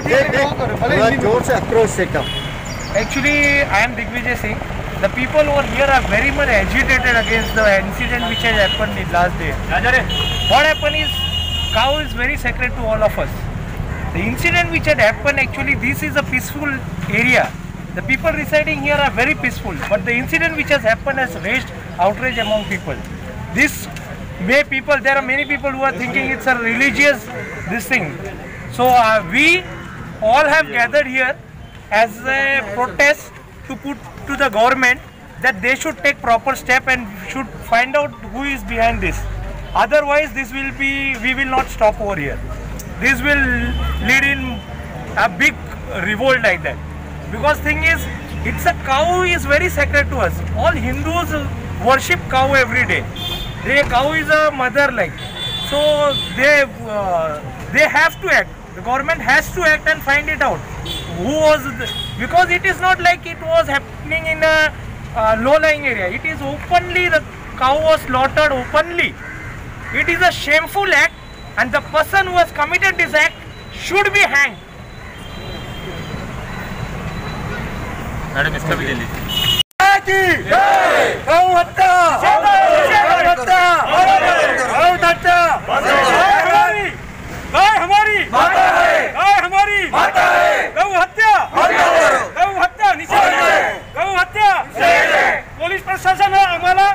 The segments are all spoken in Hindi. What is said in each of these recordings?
जोर से अप्रोच से कम. Actually, I am Digvijay Singh. The people over here are very much agitated against the incident which has happened in last day. What happened is, cow is very sacred to all of us. The incident which had happened, actually, this is a peaceful area. The people residing here are very peaceful, but the incident which has happened has raised outrage among people. This way, there are many people who are thinking it's a religious this thing. So we all have gathered here as a protest to put to the government that they should take proper step and should find out who is behind this. Otherwise, we will not stop over here. This will lead in a big revolt like that. Because thing is, it's a cow is very sacred to us. All Hindus worship cow every day. Cow is a mother like. So they have to act. The government has to act and find it out. Because it is not like it was happening in a low-lying area. It is openly, the cow was slaughtered openly. It is a shameful act, and the person who has committed this act should be hanged. Madam इसका भी ले लीजिए. गाय हमारी माता है, गाय हमारी माता है. गौ हत्या, गौ हत्या निषेध है, गौ हत्या निषेध है. पोलीस प्रशासन आम्हाला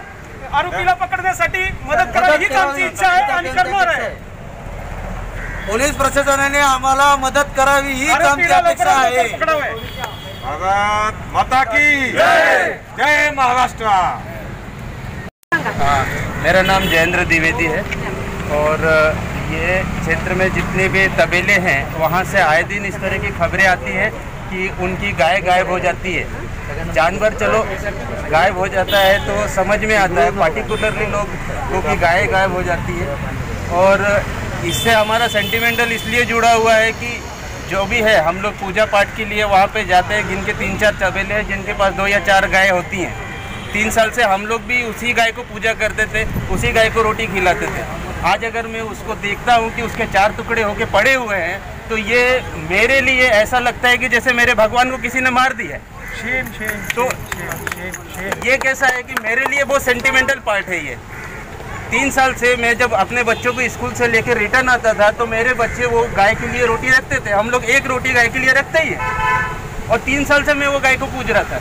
आरोपीला पकडण्यासाठी मदत करावी हीच आमची इच्छा आहे आणि करणार आहे. पोलीस प्रशासनाने आम्हाला मदत करावी हीच आमची अपेक्षा आहे. भारत माता की जय. जय महाराष्ट्र. मेरा नाम जयेंद्र द्विवेदी है और ये क्षेत्र में जितने भी तबेले हैं वहाँ से आए दिन इस तरह की खबरें आती हैं कि उनकी गाय गायब हो जाती है. जानवर चलो गायब हो जाता है तो समझ में आता है, पार्टिकुलरली लोगों की गाय गायब हो जाती है. और इससे हमारा सेंटिमेंटल इसलिए जुड़ा हुआ है कि जो भी है हम लोग पूजा पाठ के लिए वहाँ पे जाते हैं. जिनके 3-4 तबेले हैं, जिनके पास 2 या 4 गाय होती हैं, 3 साल से हम लोग भी उसी गाय को पूजा करते थे, उसी गाय को रोटी खिलाते थे. आज अगर मैं उसको देखता हूँ कि उसके 4 टुकड़े होके पड़े हुए हैं तो ये मेरे लिए ऐसा लगता है कि जैसे मेरे भगवान को किसी ने मार दिया है. तो ये कैसा है कि मेरे लिए बहुत सेंटिमेंटल पार्ट है ये. 3 साल से मैं जब अपने बच्चों को स्कूल से लेकर रिटर्न आता था तो मेरे बच्चे वो गाय के लिए रोटी रखते थे. हम लोग 1 रोटी गाय के लिए रखते ही है और 3 साल से मैं वो गाय को पूज रहा था.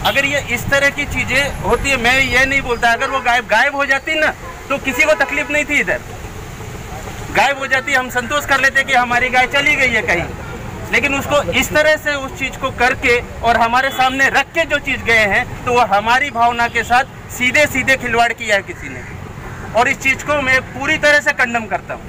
अगर ये इस तरह की चीज़ें होती है, मैं ये नहीं बोलता अगर वो गायब हो जाती ना तो किसी को तकलीफ नहीं थी. इधर गायब हो जाती हम संतोष कर लेते कि हमारी गाय चली गई है कहीं. लेकिन उसको इस तरह से उस चीज़ को करके और हमारे सामने रख के जो चीज़ गए हैं तो वो हमारी भावना के साथ सीधे सीधे खिलवाड़ किया है किसी ने. और इस चीज़ को मैं पूरी तरह से कंडम करता हूँ.